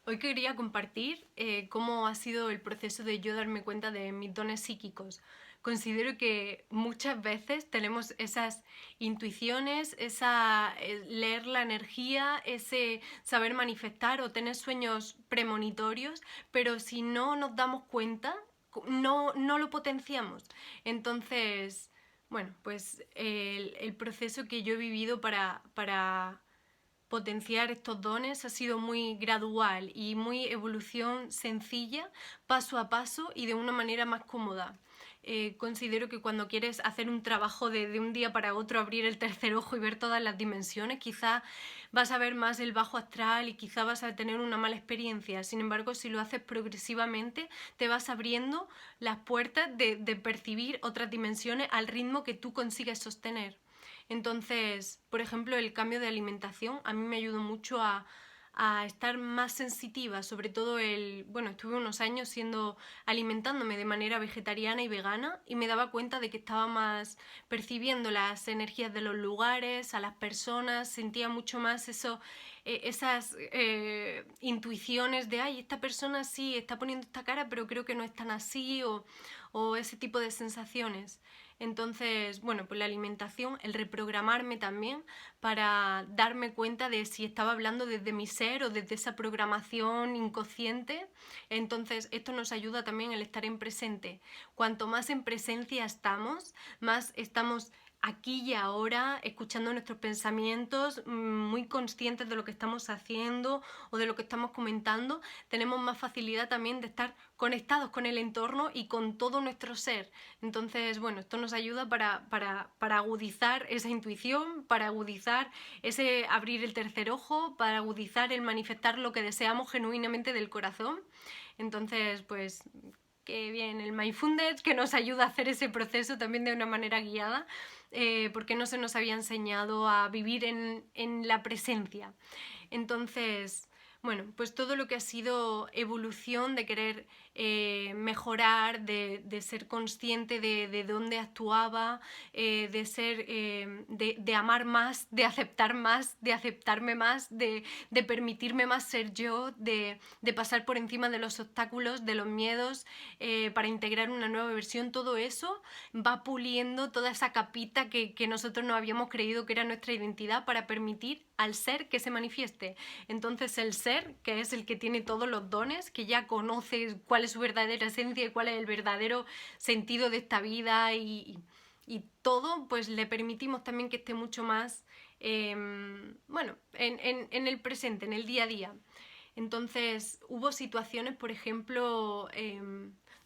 Hoy quería compartir cómo ha sido el proceso de yo darme cuenta de mis dones psíquicos. Considero que muchas veces tenemos esas intuiciones, leer la energía, ese saber manifestar o tener sueños premonitorios, pero si no nos damos cuenta, no lo potenciamos. Entonces, bueno, pues el proceso que yo he vivido para potenciar estos dones ha sido muy gradual y muy evolución sencilla, paso a paso y de una manera más cómoda. Considero que cuando quieres hacer un trabajo de un día para otro, abrir el tercer ojo y ver todas las dimensiones, quizá vas a ver más el bajo astral y quizá vas a tener una mala experiencia. Sin embargo, si lo haces progresivamente, te vas abriendo las puertas de percibir otras dimensiones al ritmo que tú consigues sostener. Entonces, por ejemplo, el cambio de alimentación a mí me ayudó mucho a estar más sensitiva, sobre todo bueno, estuve unos años alimentándome de manera vegetariana y vegana y me daba cuenta de que estaba más percibiendo las energías de los lugares, a las personas, sentía mucho más esas intuiciones de, ay, esta persona sí está poniendo esta cara, pero creo que no es tan así, o ese tipo de sensaciones. Entonces, bueno, pues la alimentación, el reprogramarme también para darme cuenta de si estaba hablando desde mi ser o desde esa programación inconsciente. Entonces, esto nos ayuda también el estar en presente. Cuanto más en presencia estamos, más estamos aquí y ahora, escuchando nuestros pensamientos, muy conscientes de lo que estamos haciendo o de lo que estamos comentando, tenemos más facilidad también de estar conectados con el entorno y con todo nuestro ser. Entonces, bueno, esto nos ayuda para agudizar esa intuición, para agudizar ese abrir el tercer ojo, para agudizar el manifestar lo que deseamos genuinamente del corazón. Entonces, pues que bien el Mindfulness que nos ayuda a hacer ese proceso también de una manera guiada, porque no se nos había enseñado a vivir en la presencia. Entonces, bueno, pues todo lo que ha sido evolución de querer mejorar, de ser consciente de dónde actuaba, de amar más, de aceptar más, de aceptarme más, de permitirme más ser yo, de pasar por encima de los obstáculos, de los miedos, para integrar una nueva versión, todo eso va puliendo toda esa capita que nosotros no habíamos creído que era nuestra identidad para permitir al ser que se manifieste. Entonces el ser, que es el que tiene todos los dones, que ya conoce cuál es su verdadera esencia y cuál es el verdadero sentido de esta vida y todo, pues le permitimos también que esté mucho más, bueno, en el presente, en el día a día. Entonces hubo situaciones, por ejemplo,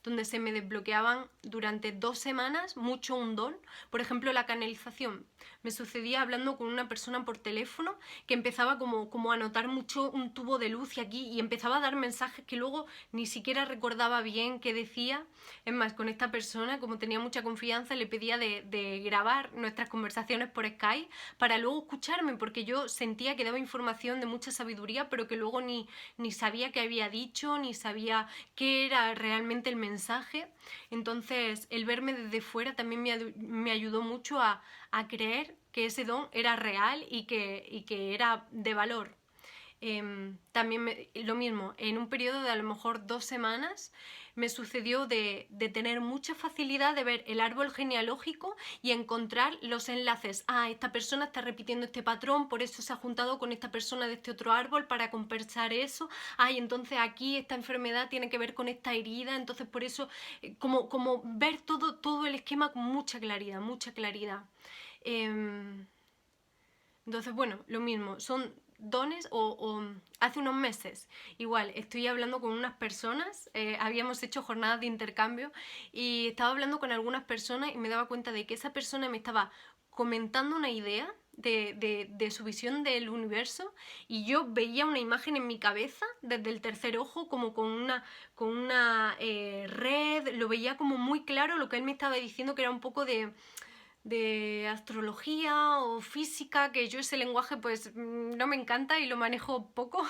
donde se me desbloqueaban durante 2 semanas mucho un don. Por ejemplo, la canalización. Me sucedía hablando con una persona por teléfono que empezaba como a notar mucho un tubo de luz y aquí y empezaba a dar mensajes que luego ni siquiera recordaba bien qué decía. Es más, con esta persona, como tenía mucha confianza, le pedía de grabar nuestras conversaciones por Skype para luego escucharme, porque yo sentía que daba información de mucha sabiduría, pero que luego ni sabía qué había dicho, ni sabía qué era realmente el mensaje. Entonces, el verme desde fuera también me ayudó mucho a creer que ese don era real y que era de valor. También lo mismo, en un periodo de a lo mejor 2 semanas me sucedió de tener mucha facilidad de ver el árbol genealógico y encontrar los enlaces. Ah, esta persona está repitiendo este patrón, por eso se ha juntado con esta persona de este otro árbol para compensar eso. Ah, y entonces aquí esta enfermedad tiene que ver con esta herida, entonces por eso, como ver todo el esquema con mucha claridad, mucha claridad. Entonces, bueno, lo mismo, son dones o hace unos meses, igual, estoy hablando con unas personas, habíamos hecho jornadas de intercambio y estaba hablando con algunas personas y me daba cuenta de que esa persona me estaba comentando una idea de su visión del universo y yo veía una imagen en mi cabeza desde el tercer ojo como con una red, lo veía como muy claro lo que él me estaba diciendo que era un poco de astrología o física, que yo ese lenguaje pues no me encanta y lo manejo poco,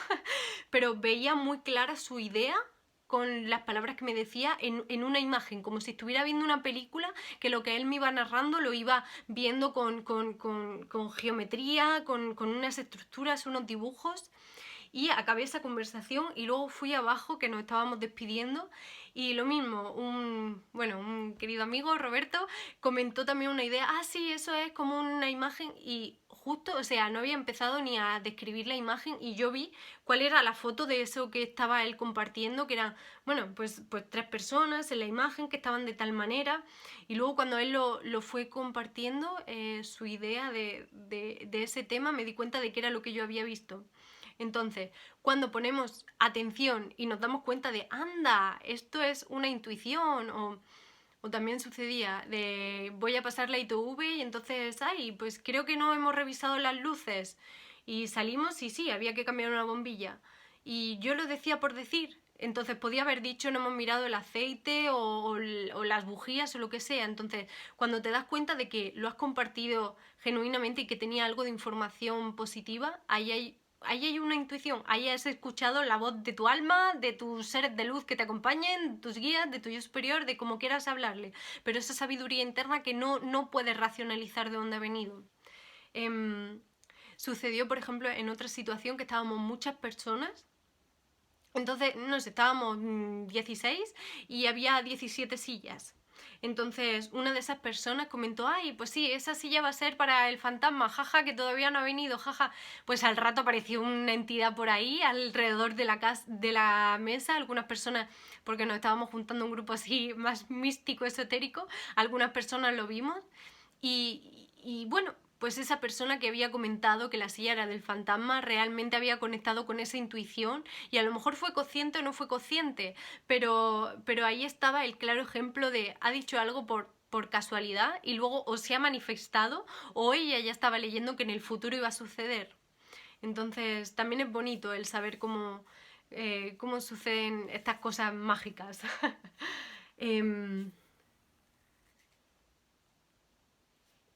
pero veía muy clara su idea con las palabras que me decía en una imagen, como si estuviera viendo una película, que lo que él me iba narrando lo iba viendo con geometría, con unas estructuras, unos dibujos. y acabé esa conversación y luego fui abajo, que nos estábamos despidiendo, y lo mismo, un querido amigo, Roberto, comentó también una idea, sí, eso es como una imagen, y justo, o sea, no había empezado ni a describir la imagen y yo vi cuál era la foto de eso que estaba él compartiendo, que eran, bueno, pues 3 personas en la imagen que estaban de tal manera, y luego cuando él lo fue compartiendo, su idea de ese tema, me di cuenta de que era lo que yo había visto. Entonces, cuando ponemos atención y nos damos cuenta de, anda, esto es una intuición, o también sucedía de voy a pasar la ITV y entonces, pues creo que no hemos revisado las luces. Y salimos y sí, había que cambiar una bombilla. Y yo lo decía por decir. Entonces podía haber dicho no hemos mirado el aceite o las bujías o lo que sea. Entonces, cuando te das cuenta de que lo has compartido genuinamente y que tenía algo de información positiva, ahí hay una intuición, ahí has escuchado la voz de tu alma, de tus seres de luz que te acompañen, de tus guías, de tu yo superior, de como quieras hablarle, pero esa sabiduría interna que no puedes racionalizar de dónde ha venido. Sucedió, por ejemplo, en otra situación que estábamos muchas personas. Entonces, no sé, estábamos 16 y había 17 sillas. Entonces, una de esas personas comentó, pues sí, esa silla va a ser para el fantasma, jaja, que todavía no ha venido, jaja. Pues al rato apareció una entidad por ahí, alrededor de de la mesa, algunas personas, porque nos estábamos juntando un grupo así más místico, esotérico, algunas personas lo vimos y bueno, pues esa persona que había comentado que la silla era del fantasma realmente había conectado con esa intuición y a lo mejor fue consciente o no fue consciente, pero ahí estaba el claro ejemplo de ha dicho algo por casualidad y luego o se ha manifestado o ella ya estaba leyendo que en el futuro iba a suceder. Entonces también es bonito el saber cómo suceden estas cosas mágicas.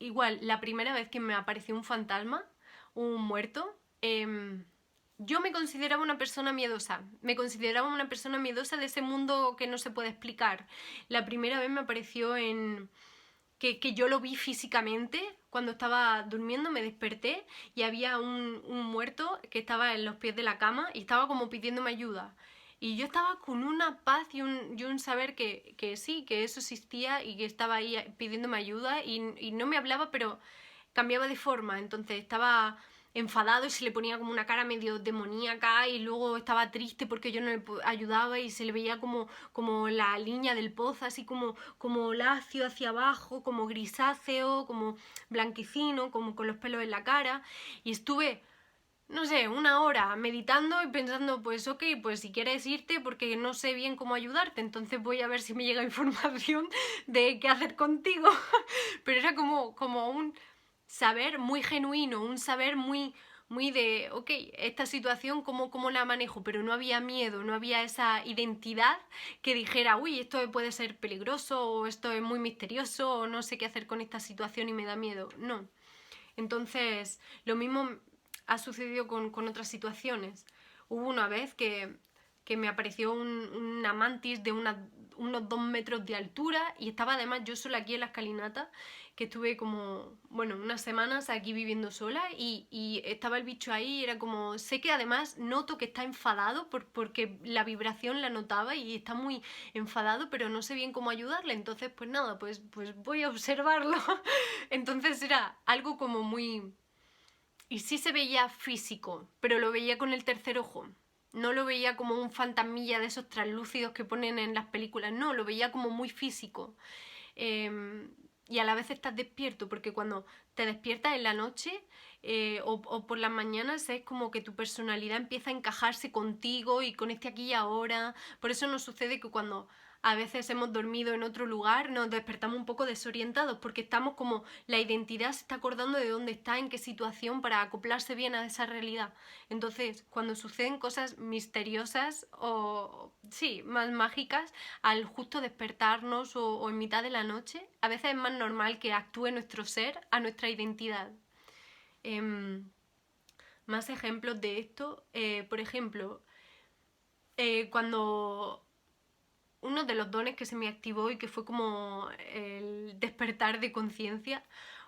Igual, la primera vez que me apareció un fantasma, un muerto, yo me consideraba una persona miedosa. Me consideraba una persona miedosa de ese mundo que no se puede explicar. La primera vez me apareció que yo lo vi físicamente. Cuando estaba durmiendo me desperté y había un muerto que estaba en los pies de la cama y estaba como pidiéndome ayuda. Y yo estaba con una paz y un saber que sí, que eso existía y que estaba ahí pidiéndome ayuda y no me hablaba, pero cambiaba de forma. Entonces estaba enfadado y se le ponía como una cara medio demoníaca y luego estaba triste porque yo no le ayudaba y se le veía como la línea del pozo, así como lacio hacia abajo, como grisáceo, como blanquecino, como con los pelos en la cara. Y estuve no sé, una hora meditando y pensando, pues ok, pues si quieres irte porque no sé bien cómo ayudarte, entonces voy a ver si me llega información de qué hacer contigo. Pero era como un saber muy genuino, un saber muy de, ok, esta situación, ¿cómo la manejo? Pero no había miedo, no había esa identidad que dijera, uy, esto puede ser peligroso, o esto es muy misterioso, o no sé qué hacer con esta situación y me da miedo. No. Entonces, lo mismo ha sucedido con otras situaciones. Hubo una vez que me apareció una mantis de unos 2 metros de altura y estaba además yo sola aquí en la escalinata, que estuve como, bueno, unas semanas aquí viviendo sola y estaba el bicho ahí y era como, sé que además noto que está enfadado porque la vibración la notaba y está muy enfadado, pero no sé bien cómo ayudarle, entonces pues nada, pues voy a observarlo. Entonces era algo como muy... Y sí se veía físico, pero lo veía con el tercer ojo. No lo veía como un fantasmilla de esos translúcidos que ponen en las películas, no, lo veía como muy físico. Y a la vez estás despierto, porque cuando te despiertas en la noche o por las mañanas es como que tu personalidad empieza a encajarse contigo y con este aquí y ahora. Por eso nos sucede que cuando a veces hemos dormido en otro lugar nos despertamos un poco desorientados, porque estamos como la identidad se está acordando de dónde está, en qué situación para acoplarse bien a esa realidad. Entonces, cuando suceden cosas misteriosas o sí, más mágicas, al justo despertarnos o en mitad de la noche, a veces es más normal que actúe nuestro ser a nuestra identidad. Más ejemplos de esto, por ejemplo, cuando uno de los dones que se me activó y que fue como el despertar de conciencia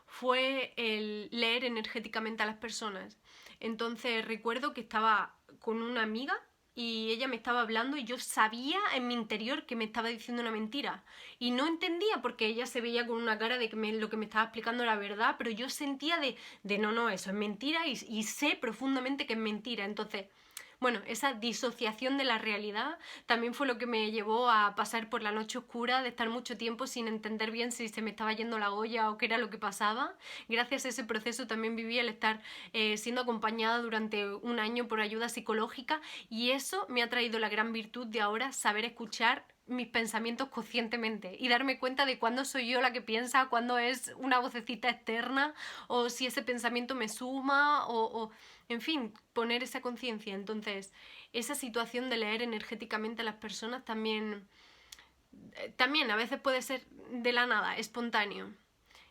fue el leer energéticamente a las personas. Entonces recuerdo que estaba con una amiga y ella me estaba hablando y yo sabía en mi interior que me estaba diciendo una mentira y no entendía porque ella se veía con una cara de que lo que me estaba explicando era verdad, pero yo sentía de no, eso es mentira y sé profundamente que es mentira. Entonces, bueno, esa disociación de la realidad también fue lo que me llevó a pasar por la noche oscura, de estar mucho tiempo sin entender bien si se me estaba yendo la olla o qué era lo que pasaba. Gracias a ese proceso también viví el estar siendo acompañada durante un año por ayuda psicológica y eso me ha traído la gran virtud de ahora saber escuchar mis pensamientos conscientemente y darme cuenta de cuándo soy yo la que piensa, cuándo es una vocecita externa o si ese pensamiento me suma o en fin, poner esa conciencia. Entonces, esa situación de leer energéticamente a las personas también a veces puede ser de la nada, espontáneo.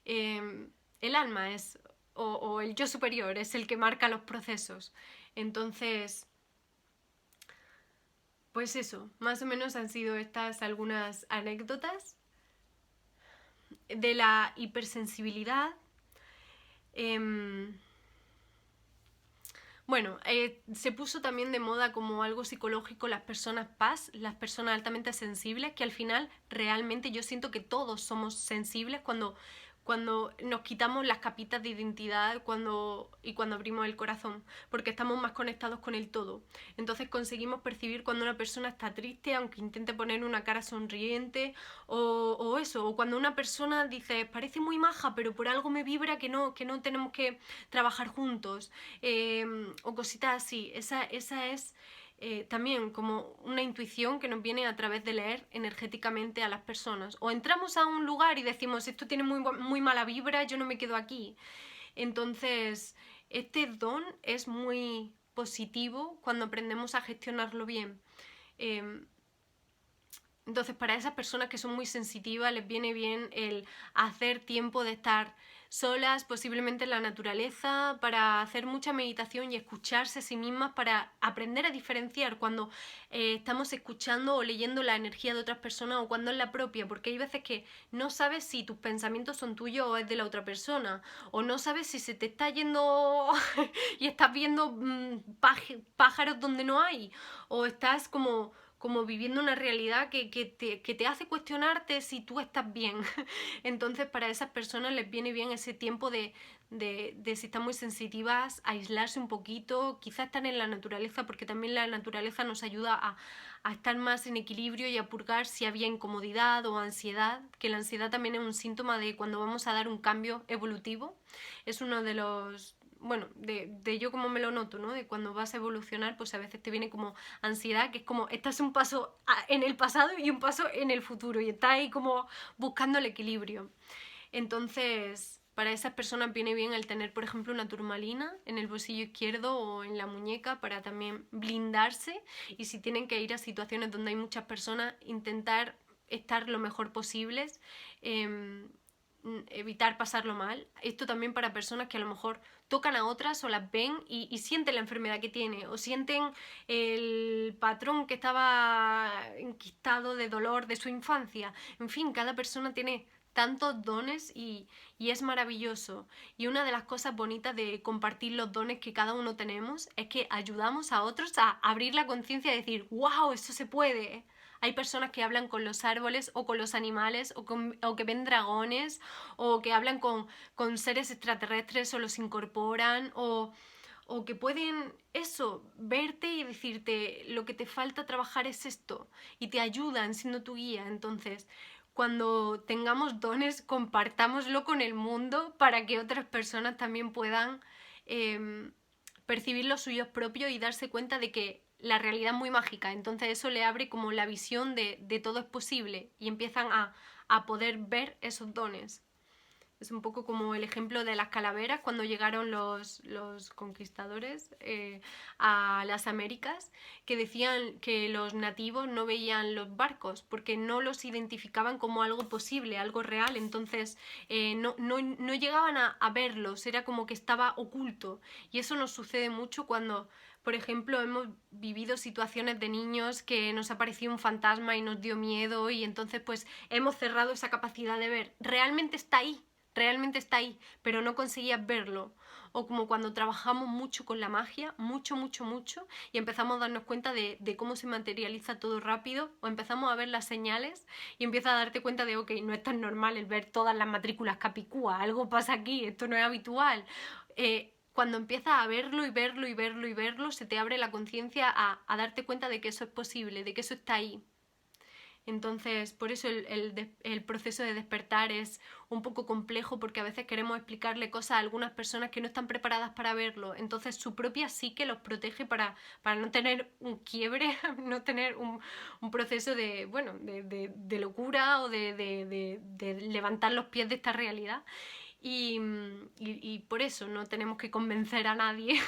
El alma es, o el yo superior, es el que marca los procesos. Entonces, pues eso, más o menos han sido estas algunas anécdotas de la hipersensibilidad. Bueno, se puso también de moda como algo psicológico las personas paz, las personas altamente sensibles, que al final realmente yo siento que todos somos sensibles cuando nos quitamos las capitas de identidad y cuando abrimos el corazón, porque estamos más conectados con el todo. Entonces conseguimos percibir cuando una persona está triste, aunque intente poner una cara sonriente, o eso, o cuando una persona dice, parece muy maja, pero por algo me vibra que no tenemos que trabajar juntos, o cositas así. Esa es también como una intuición que nos viene a través de leer energéticamente a las personas. O entramos a un lugar y decimos, esto tiene muy mala vibra, yo no me quedo aquí. Entonces, este don es muy positivo cuando aprendemos a gestionarlo bien. Entonces, para esas personas que son muy sensitivas, les viene bien el hacer tiempo de estar solas, posiblemente en la naturaleza, para hacer mucha meditación y escucharse a sí mismas, para aprender a diferenciar cuando estamos escuchando o leyendo la energía de otras personas o cuando es la propia, porque hay veces que no sabes si tus pensamientos son tuyos o es de la otra persona, o no sabes si se te está yendo y estás viendo pájaros donde no hay, o estás como viviendo una realidad que te hace cuestionarte si tú estás bien. Entonces para esas personas les viene bien ese tiempo de si están muy sensitivas, aislarse un poquito, quizás estar en la naturaleza, porque también la naturaleza nos ayuda a estar más en equilibrio y a purgar si había incomodidad o ansiedad, que la ansiedad también es un síntoma de cuando vamos a dar un cambio evolutivo. Es uno de los bueno, de yo como me lo noto, ¿no? De cuando vas a evolucionar, pues a veces te viene como ansiedad, que es como, estás un paso en el pasado y un paso en el futuro, y estás ahí como buscando el equilibrio. Entonces, para esas personas viene bien el tener, por ejemplo, una turmalina en el bolsillo izquierdo o en la muñeca para también blindarse, y si tienen que ir a situaciones donde hay muchas personas, intentar estar lo mejor posibles. Evitar pasarlo mal. Esto también para personas que a lo mejor tocan a otras o las ven y sienten la enfermedad que tiene o sienten el patrón que estaba enquistado de dolor de su infancia. En fin, cada persona tiene tantos dones y es maravilloso. Y una de las cosas bonitas de compartir los dones que cada uno tenemos es que ayudamos a otros a abrir la conciencia y decir, wow, esto se puede. Hay personas que hablan con los árboles o con los animales o que ven dragones o que hablan con seres extraterrestres o los incorporan o que pueden eso, verte y decirte lo que te falta trabajar es esto y te ayudan siendo tu guía. Entonces, cuando tengamos dones, compartámoslo con el mundo para que otras personas también puedan percibir los suyos propios y darse cuenta de que la realidad es muy mágica. Entonces eso le abre como la visión de todo es posible y empiezan a poder ver esos dones. Es un poco como el ejemplo de las calaveras cuando llegaron los conquistadores a las Américas, que decían que los nativos no veían los barcos porque no los identificaban como algo posible, algo real. Entonces no llegaban a verlos, era como que estaba oculto. Y eso nos sucede mucho cuando, por ejemplo, hemos vivido situaciones de niños que nos apareció un fantasma y nos dio miedo y entonces pues hemos cerrado esa capacidad de ver. Realmente está ahí, pero no conseguías verlo. o como cuando trabajamos mucho con la magia, mucho, mucho, mucho, y empezamos a darnos cuenta de cómo se materializa todo rápido, o empezamos a ver las señales y empiezas a darte cuenta de, ok, no es tan normal el ver todas las matrículas capicúa, algo pasa aquí, esto no es habitual. Cuando empiezas a verlo y verlo y verlo y verlo, se te abre la conciencia a darte cuenta de que eso es posible, de que eso está ahí. Entonces, por eso el proceso de despertar es un poco complejo, porque a veces queremos explicarle cosas a algunas personas que no están preparadas para verlo. Entonces, su propia psique los protege para no tener un quiebre, no tener un proceso de, bueno, de locura o de levantar los pies de esta realidad. Y por eso no tenemos que convencer a nadie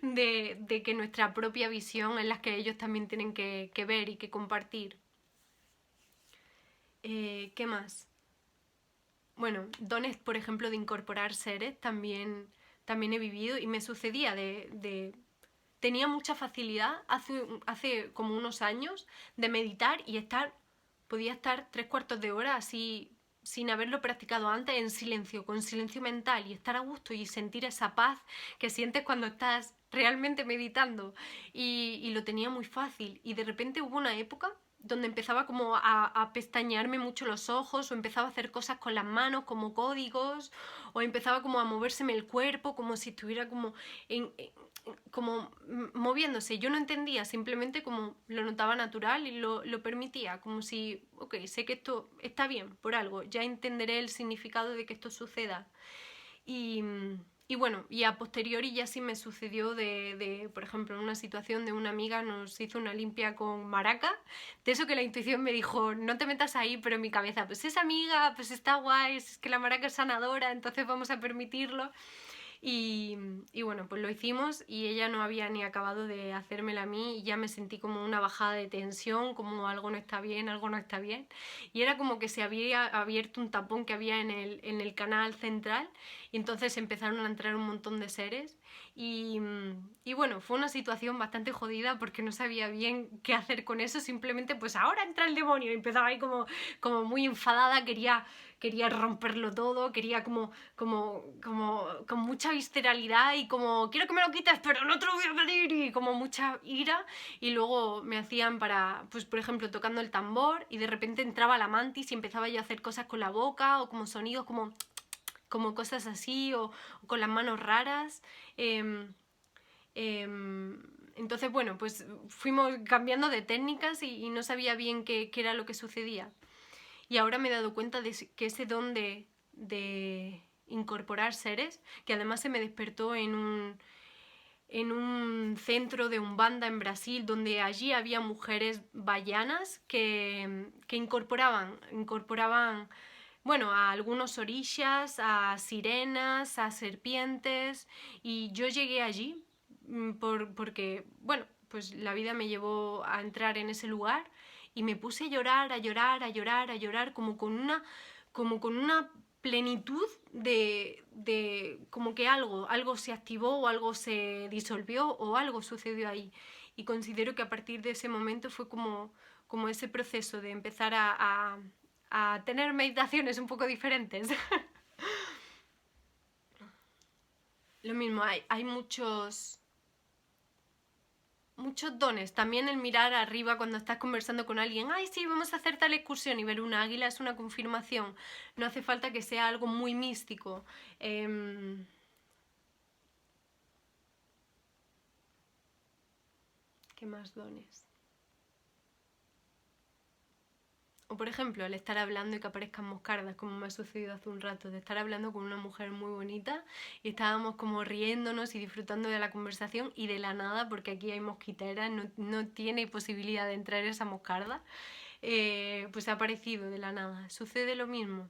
de que nuestra propia visión es la que ellos también tienen que ver y que compartir. ¿Qué más? Bueno, dones, por ejemplo, de incorporar seres también he vivido, y me sucedía tenía mucha facilidad hace como unos años de meditar y podía estar 3 cuartos de hora así sin haberlo practicado antes, en silencio, con silencio mental, y estar a gusto y sentir esa paz que sientes cuando estás realmente meditando, y lo tenía muy fácil. Y de repente hubo una época donde empezaba como a pestañearme mucho los ojos, o empezaba a hacer cosas con las manos como códigos, o empezaba como a movérseme el cuerpo como si estuviera como moviéndose. Yo no entendía, simplemente como lo notaba natural y lo permitía, como si, ok, sé que esto está bien por algo, ya entenderé el significado de que esto suceda. Y, y bueno, y a posteriori ya sí me sucedió por ejemplo, en una situación de una amiga nos hizo una limpia con maraca, de eso que la intuición me dijo, no te metas ahí, pero en mi cabeza, pues es amiga, pues está guay, es que la maraca es sanadora, entonces vamos a permitirlo. Y bueno, pues lo hicimos, y ella no había ni acabado de hacérmela a mí, y ya me sentí como una bajada de tensión, como algo no está bien, algo no está bien. Y era como que se había abierto un tapón que había en el canal central, y entonces empezaron a entrar un montón de seres. Y bueno, fue una situación bastante jodida porque no sabía bien qué hacer con eso, simplemente pues ahora entra el demonio, y empezaba ahí como muy enfadada, quería romperlo todo, quería como con mucha visceralidad, y como quiero que me lo quites pero no te lo voy a pedir, y como mucha ira. Y luego me hacían pues por ejemplo tocando el tambor, y de repente entraba la mantis y empezaba yo a hacer cosas con la boca, o como sonidos como cosas así, o con las manos raras. eh, entonces, bueno, pues fuimos cambiando de técnicas, y no sabía bien qué era lo que sucedía. Y ahora me he dado cuenta de que ese don de incorporar seres, que además se me despertó en un centro de Umbanda en Brasil, donde allí había mujeres baianas que incorporaban, bueno, a algunos orishas, a sirenas, a serpientes, y yo llegué allí porque, bueno, pues la vida me llevó a entrar en ese lugar, y me puse a llorar, a llorar, a llorar, a llorar, como con una plenitud como que algo se activó, o algo se disolvió, o algo sucedió ahí. Y considero que a partir de ese momento fue como ese proceso de empezar a tener meditaciones un poco diferentes. Lo mismo, hay muchos dones. También el mirar arriba cuando estás conversando con alguien, ay, sí, vamos a hacer tal excursión, y ver un águila es una confirmación. No hace falta que sea algo muy místico. ¿Qué más dones? O por ejemplo, el estar hablando y que aparezcan moscardas, como me ha sucedido hace un rato, de estar hablando con una mujer muy bonita, y estábamos como riéndonos y disfrutando de la conversación, y de la nada, porque aquí hay mosquiteras, no tiene posibilidad de entrar esa moscarda, pues ha aparecido de la nada. Sucede lo mismo.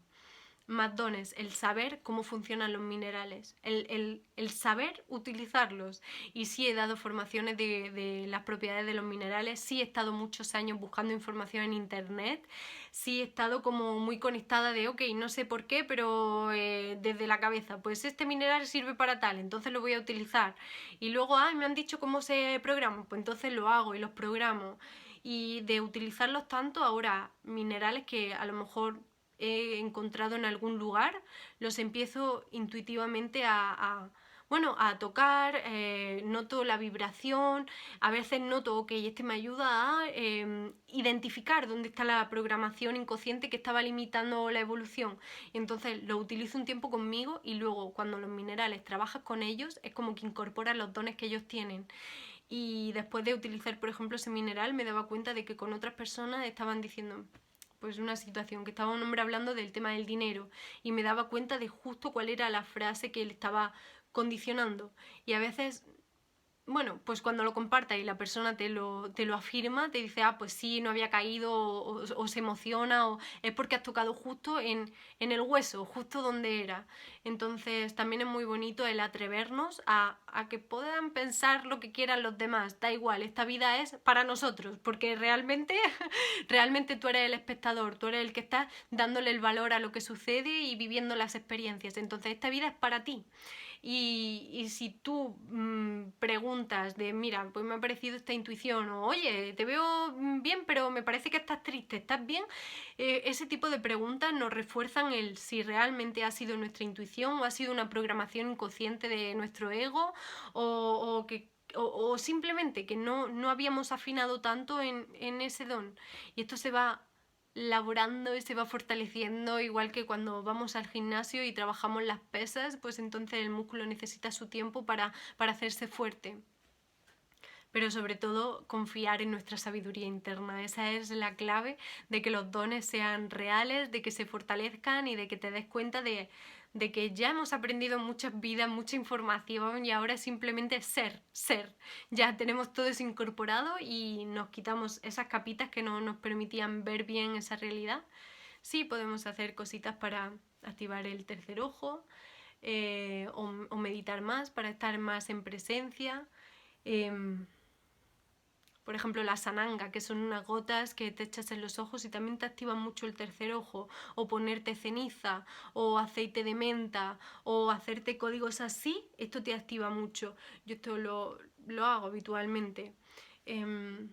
Más dones, el saber cómo funcionan los minerales, el saber utilizarlos. Y sí he dado formaciones de las propiedades de los minerales, sí he estado muchos años buscando información en internet, sí he estado como muy conectada de, ok, no sé por qué, pero desde la cabeza, pues este mineral sirve para tal, entonces lo voy a utilizar. Y luego, me han dicho cómo se programa, pues entonces lo hago y los programo. Y de utilizarlos tanto, ahora minerales que a lo mejor he encontrado en algún lugar, los empiezo intuitivamente bueno, a tocar, noto la vibración, a veces noto, ok, este me ayuda a identificar dónde está la programación inconsciente que estaba limitando la evolución. Y entonces lo utilizo un tiempo conmigo y luego cuando los minerales trabajas con ellos es como que incorporas los dones que ellos tienen. Y después de utilizar, por ejemplo, ese mineral, me daba cuenta de que con otras personas estaban diciendo, pues una situación, que estaba un hombre hablando del tema del dinero y me daba cuenta de justo cuál era la frase que él estaba condicionando. Y a veces, bueno, pues cuando lo compartas y la persona te lo afirma, te dice, ah, pues sí, no había caído, o se emociona, o es porque has tocado justo en el hueso, justo donde era. Entonces también es muy bonito el atrevernos a que puedan pensar lo que quieran los demás, da igual, esta vida es para nosotros, porque realmente, realmente tú eres el espectador, tú eres el que está dándole el valor a lo que sucede y viviendo las experiencias. Entonces esta vida es para ti. Y si tú preguntas de, mira, pues me ha parecido esta intuición, o oye, te veo bien, pero me parece que estás triste, ¿estás bien? Ese tipo de preguntas nos refuerzan el si realmente ha sido nuestra intuición o ha sido una programación inconsciente de nuestro ego, o que o simplemente que no habíamos afinado tanto en ese don. Y esto se va laborando y se va fortaleciendo, igual que cuando vamos al gimnasio y trabajamos las pesas, pues entonces el músculo necesita su tiempo para hacerse fuerte. Pero sobre todo confiar en nuestra sabiduría interna. Esa es la clave de que los dones sean reales, de que se fortalezcan y de que te des cuenta de que ya hemos aprendido muchas vidas, mucha información y ahora es simplemente ser. Ya tenemos todo eso incorporado y nos quitamos esas capitas que no nos permitían ver bien esa realidad. Sí, podemos hacer cositas para activar el tercer ojo, o meditar más para estar más en presencia. Eh, por ejemplo, la sananga, que son unas gotas que te echas en los ojos y también te activan mucho el tercer ojo, o ponerte ceniza, o aceite de menta, o hacerte códigos así, esto te activa mucho. Yo esto lo hago habitualmente. Eh,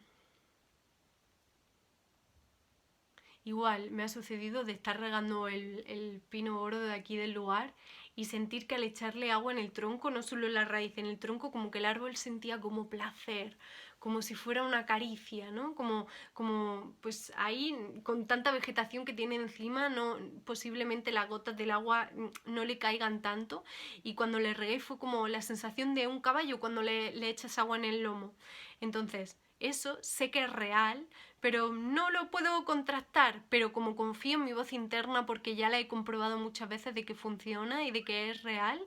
Igual me ha sucedido de estar regando el pino oro de aquí del lugar y sentir que al echarle agua en el tronco, no solo en la raíz, en el tronco, como que el árbol sentía como placer, como si fuera una caricia, ¿no? Como pues ahí, con tanta vegetación que tiene encima, no, posiblemente las gotas del agua no le caigan tanto. Y cuando le regué fue como la sensación de un caballo cuando le echas agua en el lomo. Entonces, eso sé que es real, pero no lo puedo contrastar, pero como confío en mi voz interna porque ya la he comprobado muchas veces de que funciona y de que es real,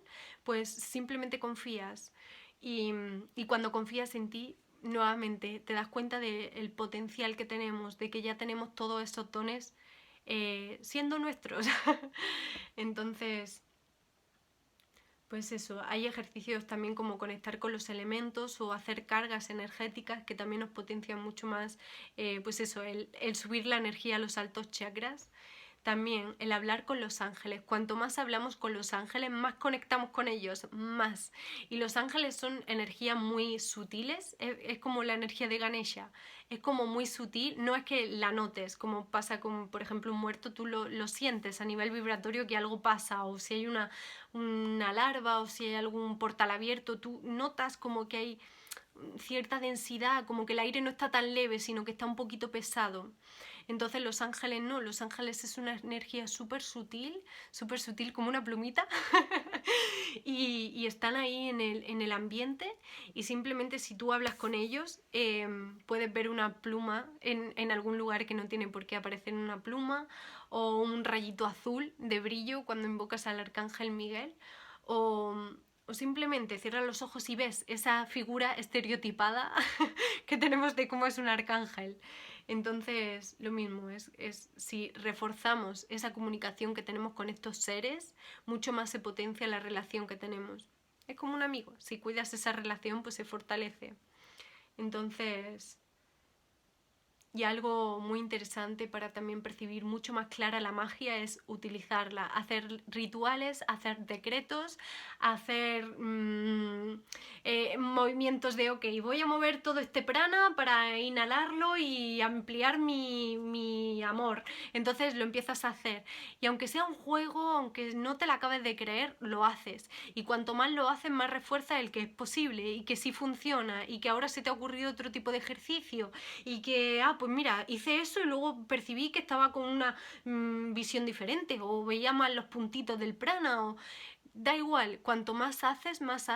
pues simplemente confías. Y cuando confías en ti, nuevamente te das cuenta del potencial que tenemos, de que ya tenemos todos esos dones siendo nuestros. Entonces, pues eso, hay ejercicios también como conectar con los elementos o hacer cargas energéticas que también nos potencian mucho más, pues eso, el subir la energía a los altos chakras. También el hablar con los ángeles. Cuanto más hablamos con los ángeles, más conectamos con ellos, más. Y los ángeles son energías muy sutiles, es como la energía de Ganesha. Es como muy sutil, no es que la notes, como pasa con, por ejemplo, un muerto, tú lo sientes a nivel vibratorio que algo pasa, o si hay una larva, o si hay algún portal abierto, tú notas como que hay cierta densidad, como que el aire no está tan leve, sino que está un poquito pesado. Entonces los ángeles no, los ángeles es una energía súper sutil como una plumita y están ahí en el ambiente y simplemente si tú hablas con ellos puedes ver una pluma en algún lugar que no tiene por qué aparecer una pluma, o un rayito azul de brillo cuando invocas al arcángel Miguel, o, o simplemente cierras los ojos y ves esa figura estereotipada que tenemos de cómo es un arcángel. Entonces, lo mismo es si reforzamos esa comunicación que tenemos con estos seres, mucho más se potencia la relación que tenemos. Es como un amigo, si cuidas esa relación, pues se fortalece. Entonces, Y algo muy interesante para también percibir mucho más clara la magia es utilizarla, hacer rituales, hacer decretos, hacer movimientos de, ok, voy a mover todo este prana para inhalarlo y ampliar mi amor. Entonces lo empiezas a hacer. Y aunque sea un juego, aunque no te la acabes de creer, lo haces. Y cuanto más lo haces, más refuerza el que es posible y que sí funciona y que ahora se te ha ocurrido otro tipo de ejercicio y que, pues mira, hice eso y luego percibí que estaba con una visión diferente o veía más los puntitos del prana o... Da igual, cuanto más haces, más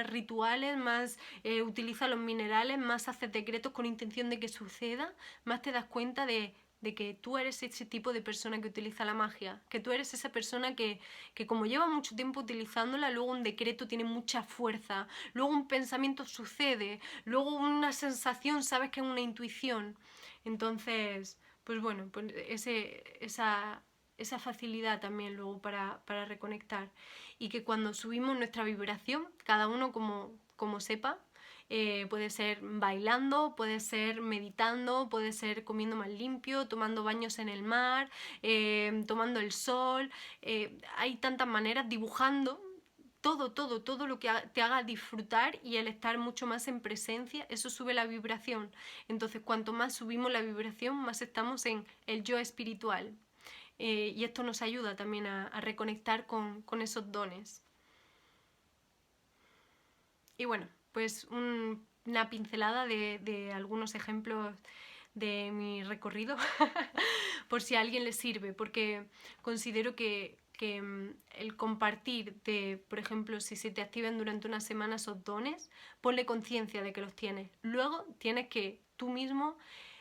rituales, más utilizas los minerales, más haces decretos con intención de que suceda, más te das cuenta de que tú eres ese tipo de persona que utiliza la magia, que tú eres esa persona que como lleva mucho tiempo utilizándola, luego un decreto tiene mucha fuerza, luego un pensamiento sucede, luego una sensación, sabes que es una intuición. Entonces, pues bueno, pues esa facilidad también luego para reconectar. Y que cuando subimos nuestra vibración, cada uno como sepa, puede ser bailando, puede ser meditando, puede ser comiendo más limpio, tomando baños en el mar, tomando el sol. Hay tantas maneras, dibujando. Todo lo que te haga disfrutar y el estar mucho más en presencia, eso sube la vibración. Entonces, cuanto más subimos la vibración, más estamos en el yo espiritual. Y esto nos ayuda también a reconectar con esos dones. Y bueno, pues una pincelada de algunos ejemplos de mi recorrido, por si a alguien le sirve, porque considero que el compartir de, por ejemplo, si se te activan durante una semana esos dones, ponle conciencia de que los tienes. Luego tienes que tú mismo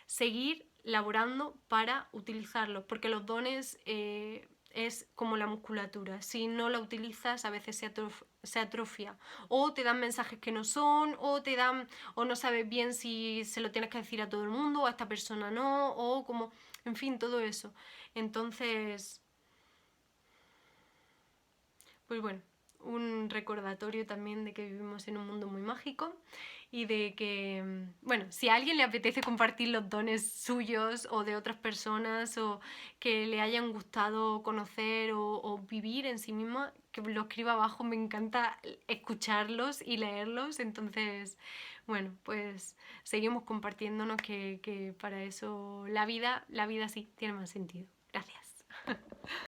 seguir laborando para utilizarlos, porque los dones es como la musculatura. Si no la utilizas, a veces se atrofia. O te dan mensajes que no son, o te dan, o no sabes bien si se lo tienes que decir a todo el mundo, o a esta persona no, o como, en fin, todo eso. Entonces, pues bueno, un recordatorio también de que vivimos en un mundo muy mágico y de que, bueno, si a alguien le apetece compartir los dones suyos o de otras personas o que le hayan gustado conocer o vivir en sí misma, que lo escriba abajo, me encanta escucharlos y leerlos, entonces, bueno, pues seguimos compartiéndonos que para eso la vida sí tiene más sentido. Gracias.